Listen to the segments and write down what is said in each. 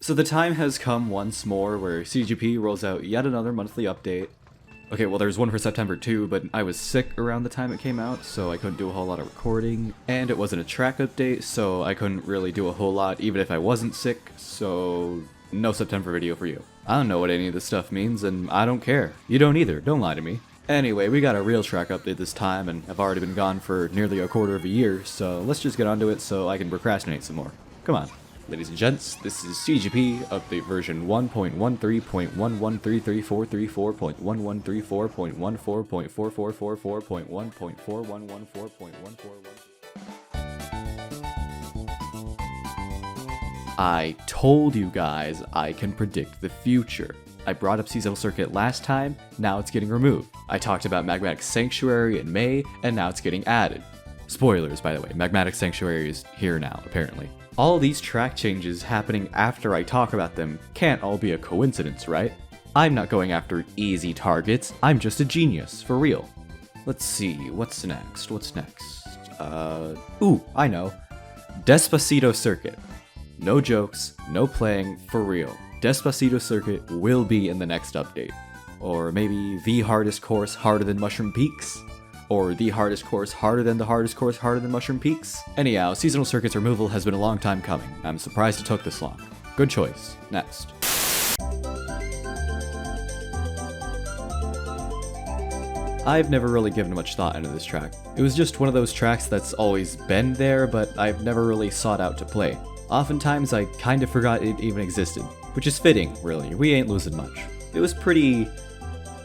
So the time has come once more where CTGP rolls out yet another monthly update. Okay, well there's one for September too, but I was sick around the time it came out, so I couldn't do a whole lot of recording. And it wasn't a track update, so I couldn't really do a whole lot even if I wasn't sick, so no September video for you. I don't know what any of this stuff means, and I don't care. You don't either, don't lie to me. Anyway, we got a real track update this time, and I've already been gone for nearly a quarter of a year, so let's just get onto it so I can procrastinate some more. Come on. Ladies and gents, this is CTGP update version 1.13.1133434.1134.144.14114.1. I told you guys I can predict the future. I brought up Seasonal Circuit last time, now it's getting removed. I talked about Magmatic Sanctuary in May, and now it's getting added. Spoilers, by the way, Magmatic Sanctuary is here now, apparently. All these track changes happening after I talk about them can't all be a coincidence, right? I'm not going after easy targets, I'm just a genius, for real. Let's see, what's next? Ooh, I know. Despacito Circuit. No jokes, no playing, for real. Despacito Circuit will be in the next update. Or maybe the hardest course harder than Mushroom Peaks? Or the hardest course harder than the hardest course harder than Mushroom Peaks? Anyhow, Seasonal Circuit's removal has been a long time coming. I'm surprised it took this long. Good choice. Next. I've never really given much thought into this track. It was just one of those tracks that's always been there, but I've never really sought out to play. Oftentimes I kinda forgot it even existed, which is fitting, really. We ain't losing much. It was pretty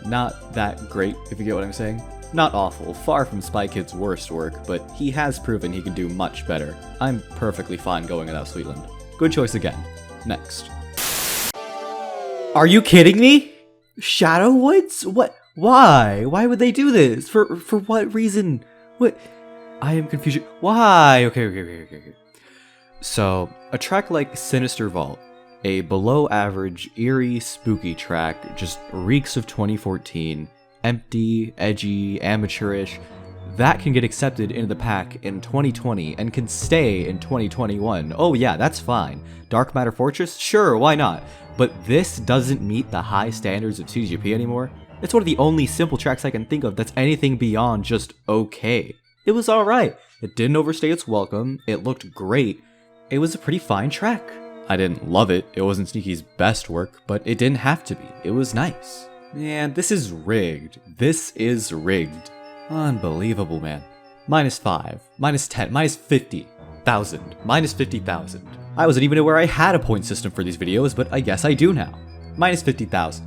not that great, if you get what I'm saying. Not awful, far from Spy Kid's worst work, but he has proven he can do much better. I'm perfectly fine going without Sweetland. Good choice again. Next. Are you kidding me? Shadow Woods? What? Why? Why would they do this? For what reason? What? I am confused. Why? Okay. So, a track like Sinister Vault, a below-average, eerie, spooky track, just reeks of 2014, empty, edgy, amateurish, that can get accepted into the pack in 2020 and can stay in 2021. Oh yeah, that's fine. Dark Matter Fortress? Sure, why not? But this doesn't meet the high standards of CTGP anymore. It's one of the only simple tracks I can think of that's anything beyond just okay. It was alright. It didn't overstay its welcome. It looked great. It was a pretty fine track. I didn't love it. It wasn't Sneaky's best work, but it didn't have to be. It was nice. Man, this is rigged. This is rigged. Unbelievable, man. -5, -10, -50,000, -50,000. I wasn't even aware I had a point system for these videos, but I guess I do now. -50,000.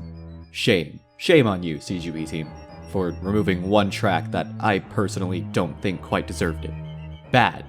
Shame. Shame on you, CGP team, for removing one track that I personally don't think quite deserved it. Bad.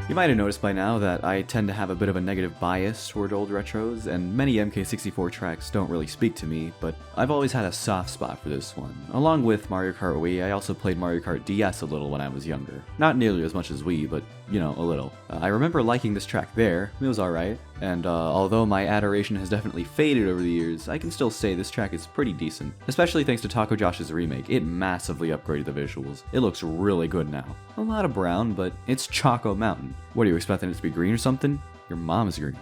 You might have noticed by now that I tend to have a bit of a negative bias toward old retros, and many MK64 tracks don't really speak to me, but I've always had a soft spot for this one. Along with Mario Kart Wii, I also played Mario Kart DS a little when I was younger. Not nearly as much as Wii, but, you know, a little. I remember liking this track there, it was alright, and although my adoration has definitely faded over the years, I can still say this track is pretty decent. Especially thanks to Taco Josh's remake, it massively upgraded the visuals. It looks really good now. A lot of brown, but it's Choco Mountain. What, are you expecting it to be green or something? Your mom's green.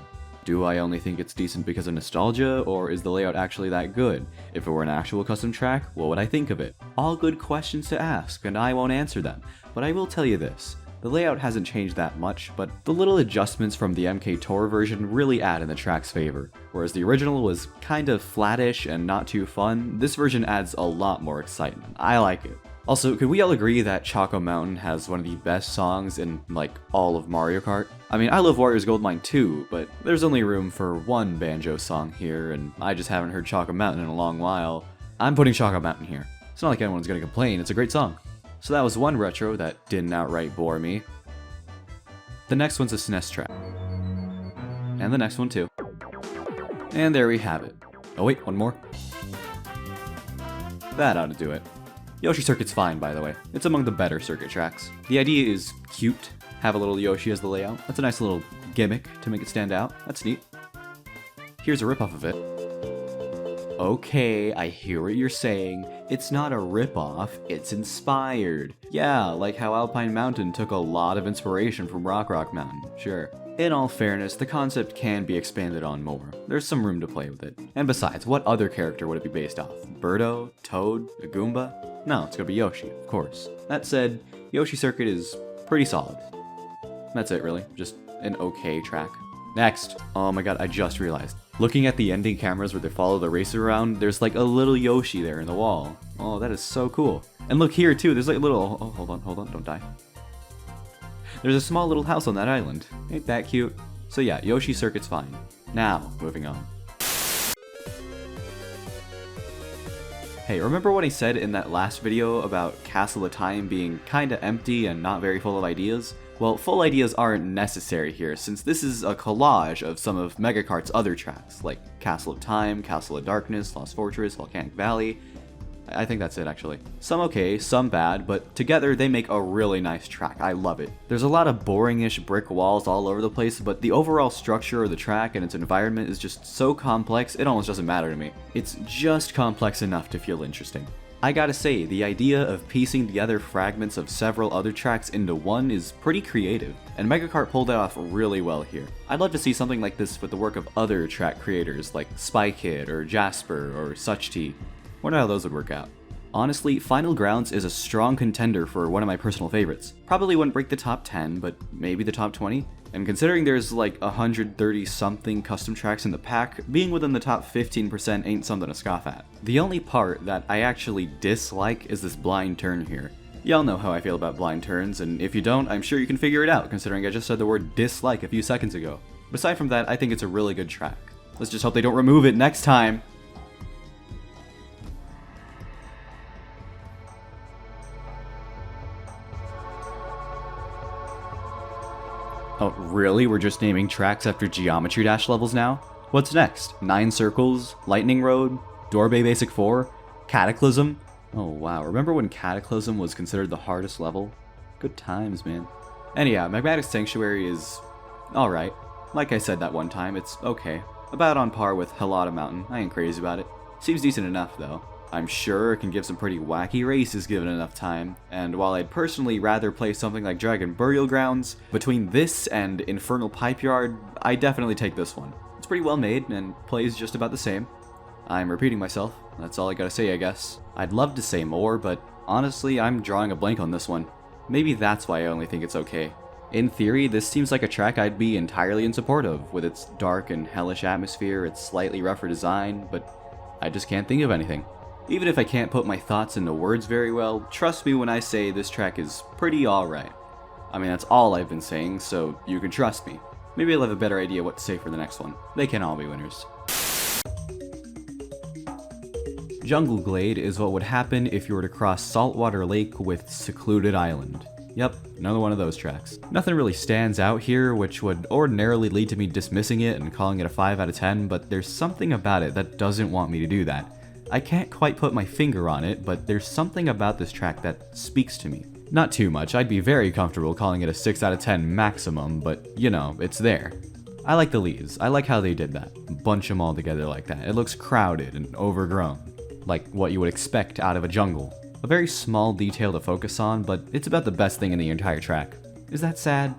Do I only think it's decent because of nostalgia, or is the layout actually that good? If it were an actual custom track, what would I think of it? All good questions to ask, and I won't answer them. But I will tell you this. The layout hasn't changed that much, but the little adjustments from the MK Tour version really add in the track's favor. Whereas the original was kind of flattish and not too fun, this version adds a lot more excitement. I like it. Also, could we all agree that Choco Mountain has one of the best songs in, like, all of Mario Kart? I mean, I love Warriors Goldmine too, but there's only room for one banjo song here, and I just haven't heard Choco Mountain in a long while. I'm putting Choco Mountain here. It's not like anyone's gonna complain, it's a great song. So that was one retro that didn't outright bore me. The next one's a SNES track. And the next one too. And there we have it. Oh wait, one more. That ought to do it. Yoshi Circuit's fine, by the way. It's among the better circuit tracks. The idea is cute. Have a little Yoshi as the layout. That's a nice little gimmick to make it stand out. That's neat. Here's a ripoff of it. Okay, I hear what you're saying. It's not a ripoff, it's inspired. Yeah, like how Alpine Mountain took a lot of inspiration from Rock Mountain, sure. In all fairness, the concept can be expanded on more. There's some room to play with it. And besides, what other character would it be based off? Birdo? Toad? A Goomba? No, it's gonna be Yoshi, of course. That said, Yoshi Circuit is pretty solid. That's it, really. Just an okay track. Next. Oh my god, I just realized. Looking at the ending cameras where they follow the racer around, there's like a little Yoshi there in the wall. Oh, that is so cool. And look here too, there's like a little... Oh, hold on, don't die. There's a small little house on that island. Ain't that cute? So yeah, Yoshi Circuit's fine. Now, moving on. Hey, remember what I said in that last video about Castle of Time being kinda empty and not very full of ideas? Well, full ideas aren't necessary here, since this is a collage of some of Megakart's other tracks, like Castle of Time, Castle of Darkness, Lost Fortress, Volcanic Valley. I think that's it, actually. Some okay, some bad, but together they make a really nice track. I love it. There's a lot of boring-ish brick walls all over the place, but the overall structure of the track and its environment is just so complex, it almost doesn't matter to me. It's just complex enough to feel interesting. I gotta say, the idea of piecing together fragments of several other tracks into one is pretty creative, and Megakart pulled it off really well here. I'd love to see something like this with the work of other track creators like Spy Kid or Jasper or Such Tea. Wonder how those would work out. Honestly, Final Grounds is a strong contender for one of my personal favorites. Probably wouldn't break the top 10, but maybe the top 20. And considering there's like 130 something custom tracks in the pack, being within the top 15% ain't something to scoff at. The only part that I actually dislike is this blind turn here. Y'all know how I feel about blind turns, and if you don't, I'm sure you can figure it out considering I just said the word dislike a few seconds ago. But aside from that, I think it's a really good track. Let's just hope they don't remove it next time. Oh, really? We're just naming tracks after Geometry Dash levels now? What's next? 9 Circles? Lightning Road? Doorbay Basic 4? Cataclysm? Oh wow, remember when Cataclysm was considered the hardest level? Good times, man. Anyhow, Magmatic Sanctuary is... alright. Like I said that one time, it's okay. About on par with Helada Mountain, I ain't crazy about it. Seems decent enough, though. I'm sure it can give some pretty wacky races given enough time, and while I'd personally rather play something like Dragon Burial Grounds, between this and Infernal Pipeyard, I definitely take this one. It's pretty well made, and plays just about the same. I'm repeating myself, that's all I gotta say I guess. I'd love to say more, but honestly I'm drawing a blank on this one. Maybe that's why I only think it's okay. In theory, this seems like a track I'd be entirely in support of, with its dark and hellish atmosphere, its slightly rougher design, but I just can't think of anything. Even if I can't put my thoughts into words very well, trust me when I say this track is pretty alright. I mean, that's all I've been saying, so you can trust me. Maybe I'll have a better idea what to say for the next one. They can all be winners. Jungle Glade is what would happen if you were to cross Saltwater Lake with Secluded Island. Yep, another one of those tracks. Nothing really stands out here, which would ordinarily lead to me dismissing it and calling it a 5 out of 10, but there's something about it that doesn't want me to do that. I can't quite put my finger on it, but there's something about this track that speaks to me. Not too much, I'd be very comfortable calling it a 6 out of 10 maximum, but you know, it's there. I like the leaves, I like how they did that. Bunch them all together like that. It looks crowded and overgrown. Like what you would expect out of a jungle. A very small detail to focus on, but it's about the best thing in the entire track. Is that sad?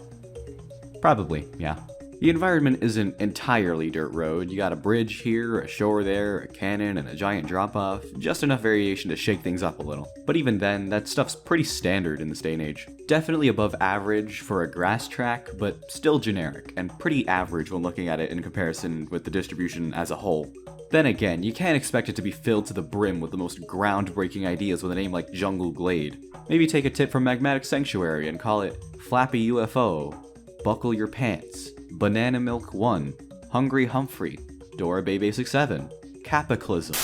Probably, yeah. The environment isn't entirely dirt road. You got a bridge here, a shore there, a cannon, and a giant drop-off. Just enough variation to shake things up a little. But even then, that stuff's pretty standard in this day and age. Definitely above average for a grass track, but still generic, and pretty average when looking at it in comparison with the distribution as a whole. Then again, you can't expect it to be filled to the brim with the most groundbreaking ideas with a name like Jungle Glade. Maybe take a tip from Magmatic Sanctuary and call it Flappy UFO, Buckle Your Pants, Banana Milk 1, Hungry Humphrey, Dora Bay Basic 7, Cataclysm.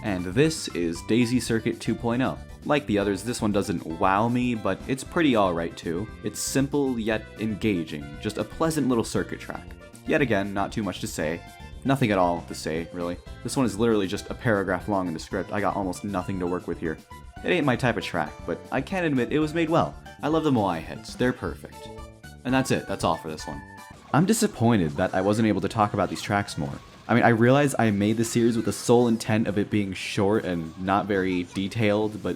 And this is Daisy Circuit 2.0. Like the others, this one doesn't wow me, but it's pretty alright too. It's simple yet engaging, just a pleasant little circuit track. Yet again, not too much to say. Nothing at all to say, really. This one is literally just a paragraph long in the script. I got almost nothing to work with here. It ain't my type of track, but I can admit it was made well. I love the Moai heads, they're perfect. And that's it, that's all for this one. I'm disappointed that I wasn't able to talk about these tracks more. I mean, I realize I made this series with the sole intent of it being short and not very detailed, but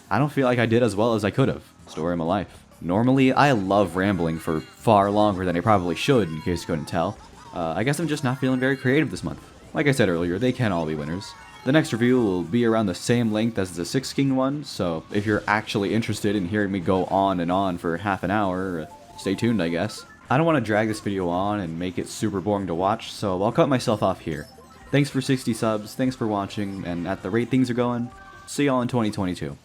I don't feel like I did as well as I could have. Story of my life. Normally, I love rambling for far longer than I probably should, in case you couldn't tell. I guess I'm just not feeling very creative this month. Like I said earlier, they can all be winners. The next review will be around the same length as the 6 King one, so if you're actually interested in hearing me go on and on for half an hour, stay tuned, I guess. I don't want to drag this video on and make it super boring to watch, so I'll cut myself off here. Thanks for 60 subs, thanks for watching, and at the rate things are going, see y'all in 2022.